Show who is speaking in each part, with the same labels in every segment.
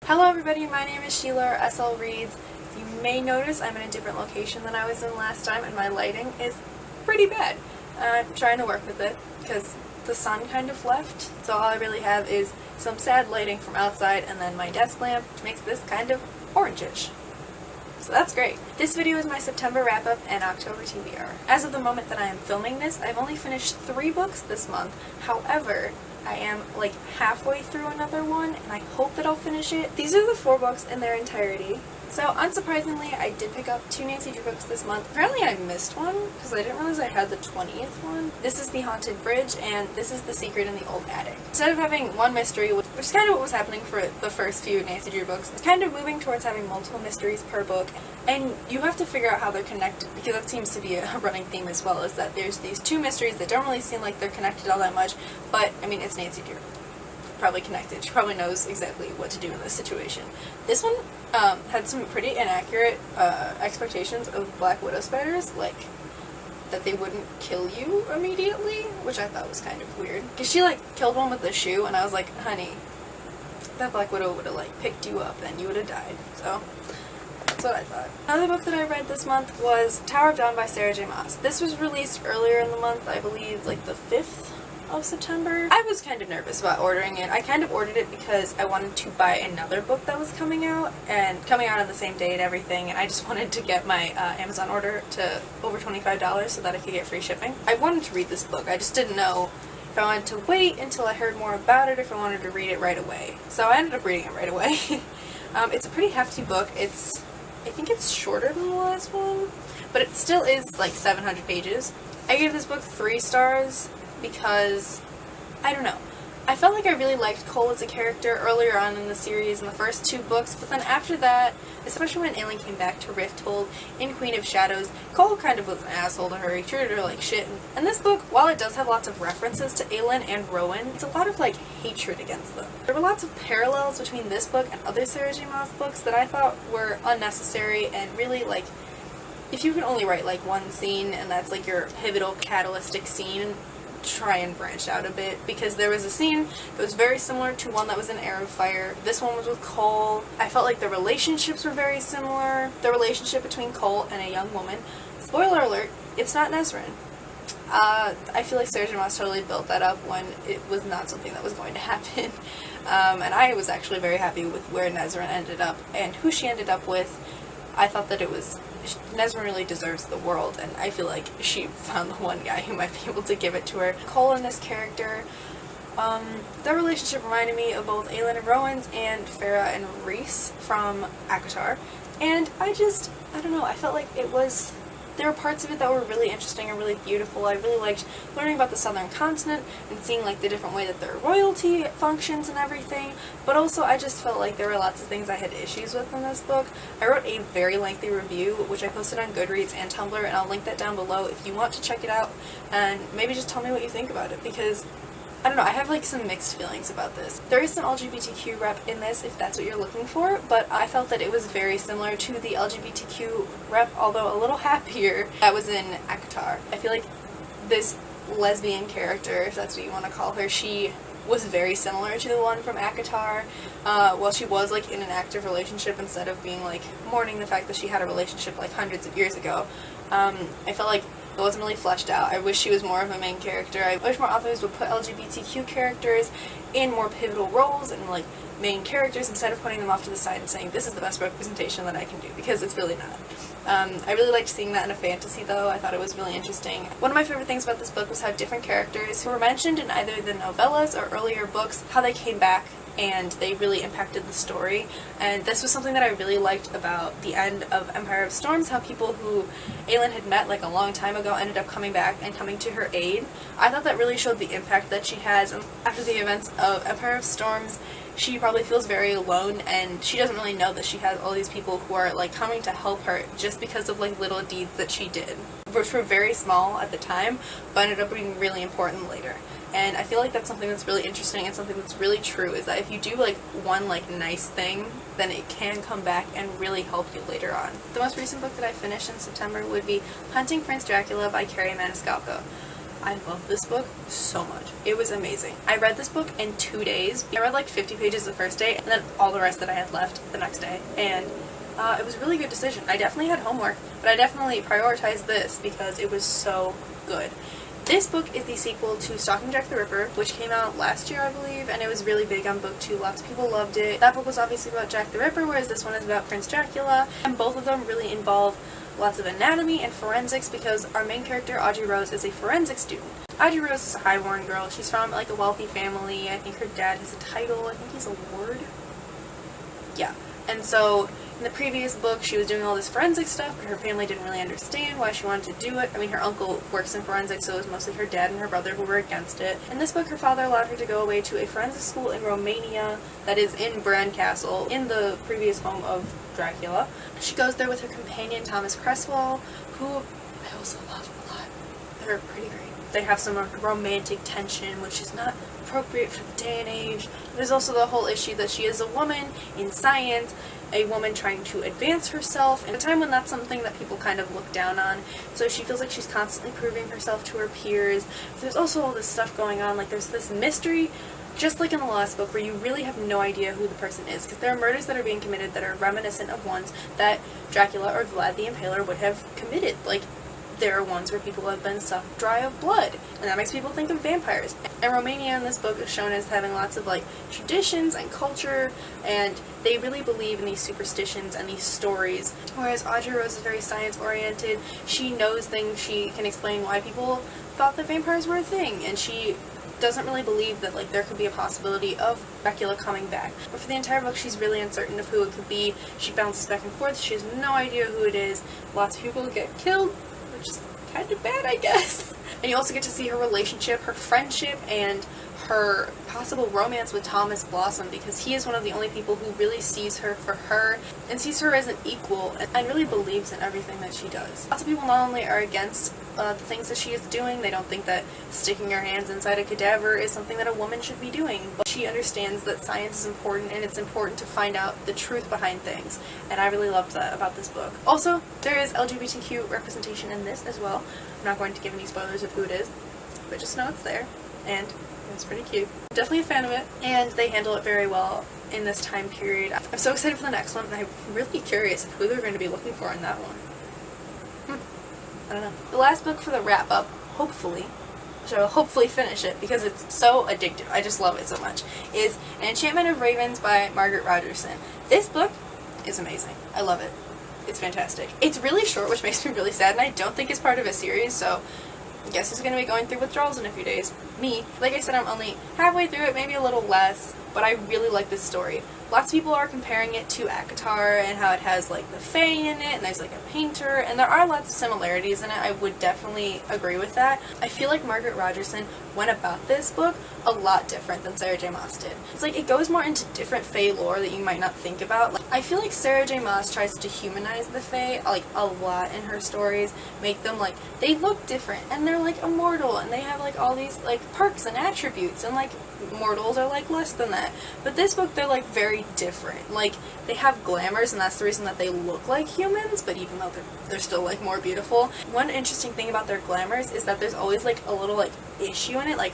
Speaker 1: Hello everybody, my name is Sheila or SL Reads. You may notice I'm in a different location than I was in last time and my lighting is pretty bad. I'm trying to work with it because the sun kind of left, so all I really have is some sad lighting from outside and then my desk lamp, which makes this kind of orangish. So that's great. This video is my September wrap-up and October TBR. As of the moment that I am filming this, I've only finished 3 books this month. However, I am like halfway through another one and I hope that I'll finish it. These are the 4 books in their entirety. So unsurprisingly, I did pick up 2 Nancy Drew books this month. Apparently I missed one because I didn't realize I had the 20th one. This is The Haunted Bridge and this is The Secret in the Old Attic. Instead of having one mystery, which is kind of what was happening for the first few Nancy Drew books, it's kind of moving towards having multiple mysteries per book, and you have to figure out how they're connected because that seems to be a running theme as well, is that there's these 2 mysteries that don't really seem like they're connected all that much, but I mean, it's Nancy Drew. Probably connected. She probably knows exactly what to do in this situation. This one had some pretty inaccurate expectations of Black Widow spiders, like that they wouldn't kill you immediately, which I thought was kind of weird. Because she like killed one with a shoe, and I was like, honey, that Black Widow would have like picked you up and you would have died. So that's what I thought. Another book that I read this month was Tower of Dawn by Sarah J. Maas. This was released earlier in the month, I believe like the 5th of September. I was kind of nervous about ordering it. I kind of ordered it because I wanted to buy another book that was coming out on the same day and everything, and I just wanted to get my Amazon order to over $25 so that I could get free shipping. I wanted to read this book. I just didn't know if I wanted to wait until I heard more about it or if I wanted to read it right away. So I ended up reading it right away. It's a pretty hefty book. I think it's shorter than the last one, but it still is like 700 pages. I gave this book 3 stars because, I don't know, I felt like I really liked Cole as a character earlier on in the series in the first 2 books, but then after that, especially when Aelin came back to Rifthold in Queen of Shadows, Cole kind of was an asshole to her. He treated her like shit. And this book, while it does have lots of references to Aelin and Rowan, it's a lot of like hatred against them. There were lots of parallels between this book and other Sarah J. Maas books that I thought were unnecessary and really like, if you can only write like one scene and that's like your pivotal catalytic scene, try and branch out a bit, because there was a scene that was very similar to one that was in Heir of Fire. This one was with Cole. I felt like the relationships were very similar. The relationship between Cole and a young woman. Spoiler alert, it's not Nesryn. I feel like Sarah J. Maas totally built that up when it was not something that was going to happen. And I was actually very happy with where Nesryn ended up and who she ended up with. I thought that Nesryn really deserves the world, and I feel like she found the one guy who might be able to give it to her. Cole and this character, their relationship reminded me of both Aelin and Rowan's and Farah and Rhys from ACOTAR, and I don't know, I felt like there were parts of it that were really interesting and really beautiful. I really liked learning about the southern continent and seeing like the different way that their royalty functions and everything, but also I just felt like there were lots of things I had issues with in this book. I wrote a very lengthy review, which I posted on Goodreads and Tumblr, and I'll link that down below if you want to check it out, and maybe just tell me what you think about it, because I don't know, I have like some mixed feelings about this. There is some LGBTQ rep in this if that's what you're looking for, but I felt that it was very similar to the LGBTQ rep, although a little happier, that was in ACOTAR. I feel like this lesbian character, if that's what you want to call her, she was very similar to the one from ACOTAR. Well, she was like in an active relationship instead of being like mourning the fact that she had a relationship like hundreds of years ago. I felt like it wasn't really fleshed out. I wish she was more of a main character. I wish more authors would put LGBTQ characters in more pivotal roles and like main characters instead of putting them off to the side and saying this is the best representation that I can do, because it's really not. I really liked seeing that in a fantasy though. I thought it was really interesting. One of my favorite things about this book was how different characters who were mentioned in either the novellas or earlier books, how they came back and they really impacted the story. And this was something that I really liked about the end of Empire of Storms, how people who Aelin had met like a long time ago ended up coming back and coming to her aid. I thought that really showed the impact that she has. And after the events of Empire of Storms, she probably feels very alone, and she doesn't really know that she has all these people who are like coming to help her just because of like little deeds that she did, which were very small at the time but ended up being really important later. And I feel like that's something that's really interesting and something that's really true, is that if you do like one like nice thing, then it can come back and really help you later on. The most recent book that I finished in September would be Hunting Prince Dracula by Kerri Maniscalco. I love this book so much. It was amazing. I read this book in 2 days. I read like 50 pages the first day, and then all the rest that I had left the next day. And it was a really good decision. I definitely had homework, but I definitely prioritized this because it was so good. This book is the sequel to Stalking Jack the Ripper, which came out last year, I believe, and it was really big on BookTube. Lots of people loved it. That book was obviously about Jack the Ripper, whereas this one is about Prince Dracula, and both of them really involve lots of anatomy and forensics because our main character, Audrey Rose, is a forensic student. Audrey Rose is a highborn girl. She's from like a wealthy family. I think her dad has a title. I think he's a lord. Yeah. And so in the previous book, she was doing all this forensic stuff, but her family didn't really understand why she wanted to do it. I mean, her uncle works in forensics, so it was mostly her dad and her brother who were against it. In this book, her father allowed her to go away to a forensic school in Romania that is in Bran Castle, in the previous home of Dracula. She goes there with her companion, Thomas Cresswell, who I also love a lot. They're pretty great. They have some romantic tension, which is not appropriate for the day and age. There's also the whole issue that she is a woman in science, a woman trying to advance herself, in a time when that's something that people kind of look down on. So she feels like she's constantly proving herself to her peers. There's also all this stuff going on, like there's this mystery, just like in the last book, where you really have no idea who the person is, because there are murders that are being committed that are reminiscent of ones that Dracula or Vlad the Impaler would have committed. Like, there are ones where people have been sucked dry of blood, and that makes people think of vampires. And Romania in this book is shown as having lots of like traditions and culture, and they really believe in these superstitions and these stories. Whereas Audrey Rose is very science oriented. She knows things, she can explain why people thought that vampires were a thing, and she doesn't really believe that like there could be a possibility of Dracula coming back. But for the entire book, she's really uncertain of who it could be. She bounces back and forth. She has no idea who it is. Lots of people get killed, which is kind of bad, I guess. And you also get to see her relationship, her friendship, and her possible romance with Thomas Blossom, because he is one of the only people who really sees her for her and sees her as an equal and really believes in everything that she does. Lots of people not only are against the things that she is doing, they don't think that sticking her hands inside a cadaver is something that a woman should be doing, but she understands that science is important and it's important to find out the truth behind things, and I really loved that about this book. Also, there is LGBTQ representation in this as well. I'm not going to give any spoilers of who it is, but just know it's there, and it's pretty cute. I'm definitely a fan of it, and they handle it very well in this time period. I'm so excited for the next one, and I'm really curious of who they're going to be looking for in that one. I don't know. The last book for the wrap-up, hopefully, which I will hopefully finish it because it's so addictive, I just love it so much, is An Enchantment of Ravens by Margaret Rogerson. This book is amazing. I love it. It's fantastic. It's really short, which makes me really sad, and I don't think it's part of a series, so I guess it's going to be going through withdrawals in a few days. Me, like I said, I'm only halfway through it, maybe a little less, but I really like this story. Lots of people are comparing it to ACOTAR and how it has like the Fae in it, and there's like a painter, and there are lots of similarities in it. I would definitely agree with that. I feel like Margaret Rogerson went about this book a lot different than Sarah J Maas did. It's like it goes more into different Fae lore that you might not think about. Like, I feel like Sarah J Maas tries to humanize the Fae like a lot in her stories, make them like, they look different, and they're like immortal, and they have like all these like perks and attributes, and like mortals are like less than that. But this book, they're like very different. Like, they have glamours, and that's the reason that they look like humans, but even though they're still like more beautiful. One interesting thing about their glamours is that there's always like a little like issue in it. Like,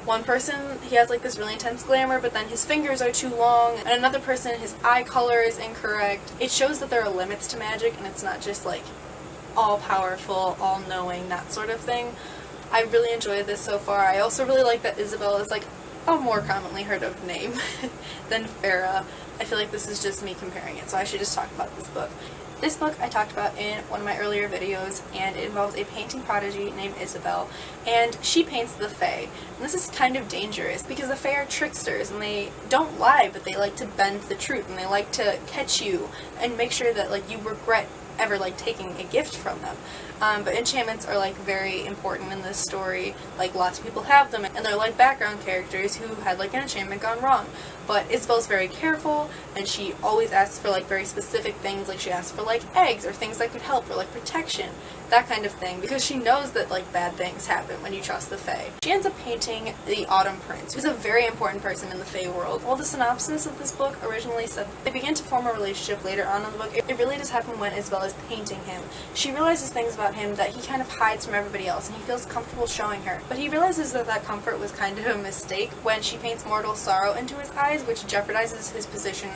Speaker 1: one person, he has like this really intense glamour, but then his fingers are too long, and another person, his eye color is incorrect. It shows that there are limits to magic, and it's not just like all-powerful, all-knowing, that sort of thing. I really enjoyed this so far. I also really like that Isabel is like a more commonly heard of name than Farah. I feel like this is just me comparing it, so I should just talk about this book. This book I talked about in one of my earlier videos, and it involves a painting prodigy named Isabel, and she paints the Fae. And this is kind of dangerous because the Fae are tricksters, and they don't lie, but they like to bend the truth, and they like to catch you and make sure that like you regret ever like taking a gift from them. But enchantments are like very important in this story. Like, lots of people have them, and they're like background characters who had like an enchantment gone wrong. But Isabel's very careful, and she always asks for like very specific things. Like, she asks for like eggs or things that could help, or like protection. that kind of thing, because she knows that like bad things happen when you trust the Fae. She ends up painting the Autumn Prince, who's a very important person in the Fae world. While the synopsis of this book originally said they begin to form a relationship later on in the book, it really does happen when Isabelle is painting him. She realizes things about him that he kind of hides from everybody else, and he feels comfortable showing her. But he realizes that that comfort was kind of a mistake when she paints mortal sorrow into his eyes, which jeopardizes his position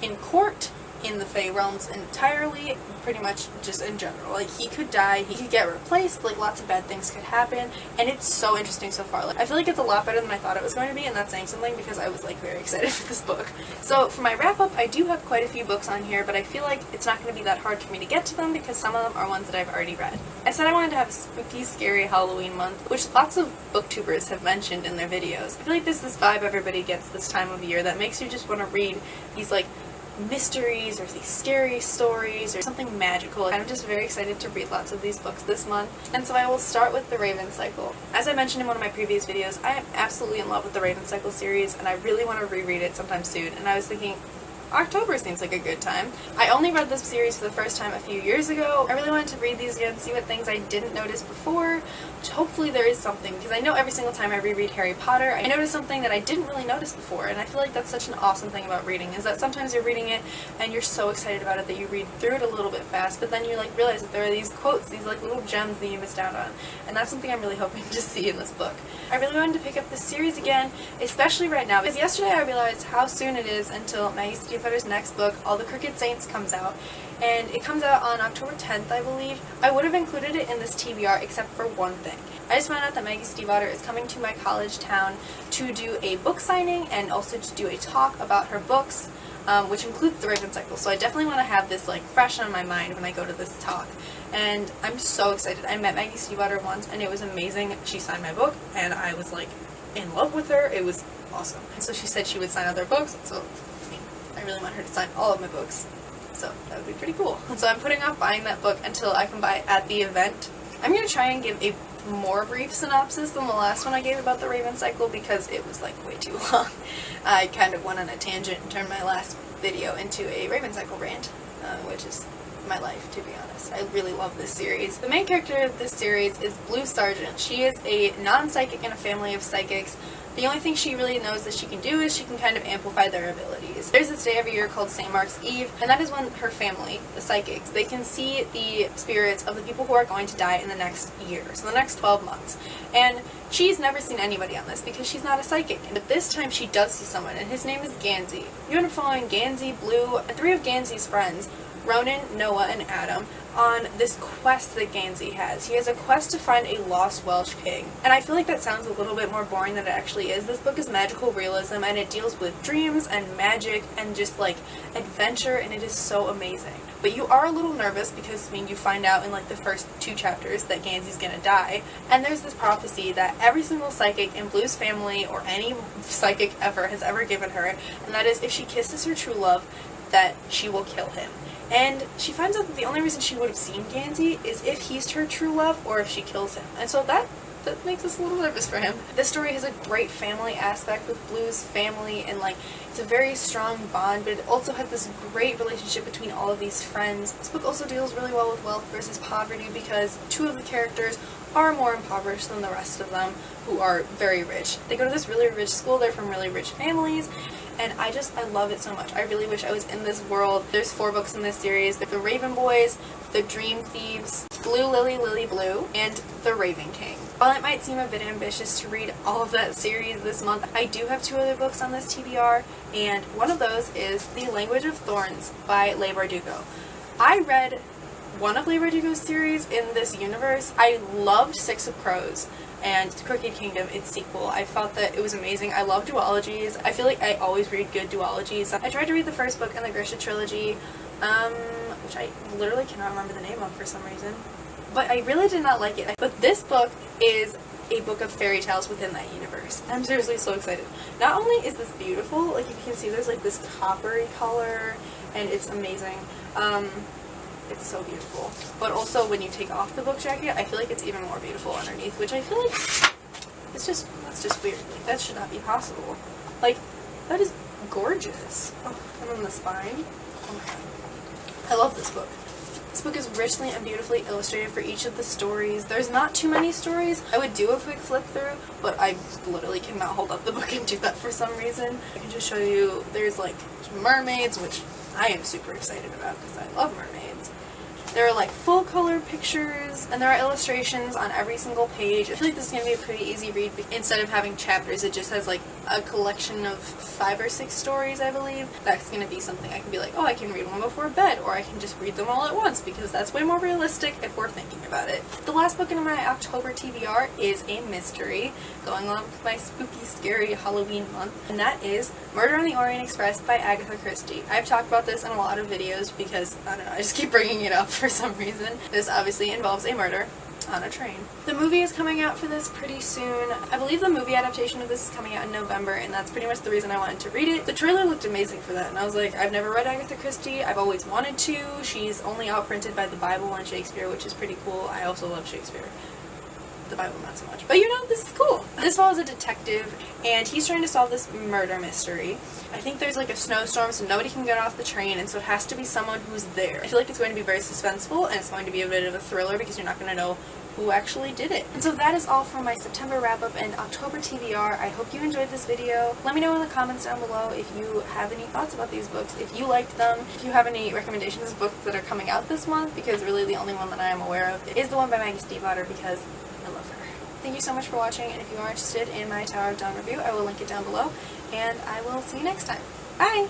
Speaker 1: in court, in the Fae realms entirely, pretty much just in general. Like, he could die, he could get replaced, like, lots of bad things could happen, and it's so interesting so far. Like, I feel like it's a lot better than I thought it was going to be, and that's saying something because I was, like, very excited for this book. So, for my wrap-up, I do have quite a few books on here, but I feel like it's not going to be that hard for me to get to them because some of them are ones that I've already read. I said I wanted to have a spooky, scary Halloween month, which lots of booktubers have mentioned in their videos. I feel like there's this vibe everybody gets this time of year that makes you just want to read these, like, mysteries or these scary stories or something magical. I'm just very excited to read lots of these books this month, and so I will start with The Raven Cycle. As I mentioned in one of my previous videos, I am absolutely in love with the Raven Cycle series, and I really want to reread it sometime soon, and I was thinking October seems like a good time. I only read this series for the first time a few years ago. I really wanted to read these again, see what things I didn't notice before, which hopefully there is something, because I know every single time I reread Harry Potter, I notice something that I didn't really notice before, and I feel like that's such an awesome thing about reading, is that sometimes you're reading it and you're so excited about it that you read through it a little bit fast, but then you like realize that there are these quotes, these like little gems that you missed out on, and that's something I'm really hoping to see in this book. I really wanted to pick up this series again, especially right now, because yesterday I realized how soon it is until Maggie Stiefvater's next book, All the Crooked Saints, comes out, and it comes out on October 10th, I believe. I would have included it in this TBR except for one thing. I just found out that Maggie Stiefvater is coming to my college town to do a book signing and also to do a talk about her books, which includes The Raven Cycle, so I definitely want to have this like fresh on my mind when I go to this talk. And I'm so excited. I met Maggie Stiefvater once and it was amazing. She signed my book and I was like in love with her. It was awesome. And so she said she would sign other books, so I really want her to sign all of my books. So that would be pretty cool. And so I'm putting off buying that book until I can buy it at the event. I'm going to try and give a more brief synopsis than the last one I gave about the Raven Cycle because it was like way too long. I kind of went on a tangent and turned my last video into a Raven Cycle rant, which is my life, to be honest. I really love this series. The main character of this series is Blue Sargent. She is a non-psychic in a family of psychics. The only thing she really knows that she can do is she can kind of amplify their abilities. There's this day every year called St. Mark's Eve, and that is when her family, the psychics, they can see the spirits of the people who are going to die in the next year, so the next 12 months. And she's never seen anybody on this because she's not a psychic. But this time she does see someone, and his name is Gansey. You end up following Gansey, Blue, and 3 of Gansey's friends, Ronan, Noah, and Adam, on this quest that Gansey has. He has a quest to find a lost Welsh king. And I feel like that sounds a little bit more boring than it actually is. This book is magical realism and it deals with dreams and magic and just like adventure, and it is so amazing. But you are a little nervous because, I mean, you find out in like the first 2 chapters that Gansey's gonna die, and there's this prophecy that every single psychic in Blue's family, or any psychic ever, has ever given her, and that is if she kisses her true love, that she will kill him. And she finds out that the only reason she would have seen Gansey is if he's her true love or if she kills him. And so that makes us a little nervous for him. This story has a great family aspect with Blue's family, and like it's a very strong bond, but it also has this great relationship between all of these friends. This book also deals really well with wealth versus poverty because 2 of the characters are more impoverished than the rest of them, who are very rich. They go to this really rich school, they're from really rich families, and I love it so much. I really wish I was in this world. There's 4 books in this series. The Raven Boys, The Dream Thieves, Blue Lily Lily Blue, and The Raven King. While it might seem a bit ambitious to read all of that series this month, I do have 2 other books on this TBR, and one of those is The Language of Thorns by Leigh Bardugo. I read one of Leigh Bardugo's series in this universe. I loved Six of Crows and Crooked Kingdom, its sequel. I felt that it was amazing. I love duologies. I feel like I always read good duologies. I tried to read the first book in the Grisha trilogy, which I literally cannot remember the name of for some reason. But I really did not like it. But this book is a book of fairy tales within that universe. I'm seriously so excited. Not only is this beautiful, like if you can see there's like this coppery color, and it's amazing. It's so beautiful. But also when you take off the book jacket, I feel like it's even more beautiful underneath, which I feel like that's just weird. Like, that should not be possible. Like, that is gorgeous. Oh, and then the spine. Oh my god. I love this book. This book is richly and beautifully illustrated for each of the stories. There's not too many stories. I would do a quick flip through, but I literally cannot hold up the book and do that for some reason. I can just show you, there's like mermaids, which I am super excited about because I love mermaids. There are like full color pictures, and there are illustrations on every single page. I feel like this is going to be a pretty easy read. Instead of having chapters, it just has like a collection of 5 or 6 stories, I believe. That's going to be something I can be like, oh, I can read one before bed, or I can just read them all at once, because that's way more realistic if we're thinking about it. The last book in my October TBR is a mystery, going along with my spooky, scary Halloween month, and that is Murder on the Orient Express by Agatha Christie. I've talked about this in a lot of videos because, I don't know, I just keep bringing it up for some reason. This obviously involves a murder on a train. The movie is coming out for this pretty soon. I believe the movie adaptation of this is coming out in November, and that's pretty much the reason I wanted to read it. The trailer looked amazing for that, and I was like, I've never read Agatha Christie. I've always wanted to. She's only outprinted by the Bible and Shakespeare, which is pretty cool. I also love Shakespeare. The Bible not so much. But you know, this is cool. This follows a detective, and he's trying to solve this murder mystery. I think there's like a snowstorm, so nobody can get off the train, and so it has to be someone who's there. I feel like it's going to be very suspenseful, and it's going to be a bit of a thriller because you're not going to know who actually did it. And so that is all for my September wrap-up and October TBR. I hope you enjoyed this video. Let me know in the comments down below if you have any thoughts about these books, if you liked them, if you have any recommendations of books that are coming out this month, because really the only one that I am aware of is the one by Maggie Stiefvater, because I love her. Thank you so much for watching, and if you are interested in my Tower of Dawn review, I will link it down below, and I will see you next time. Bye!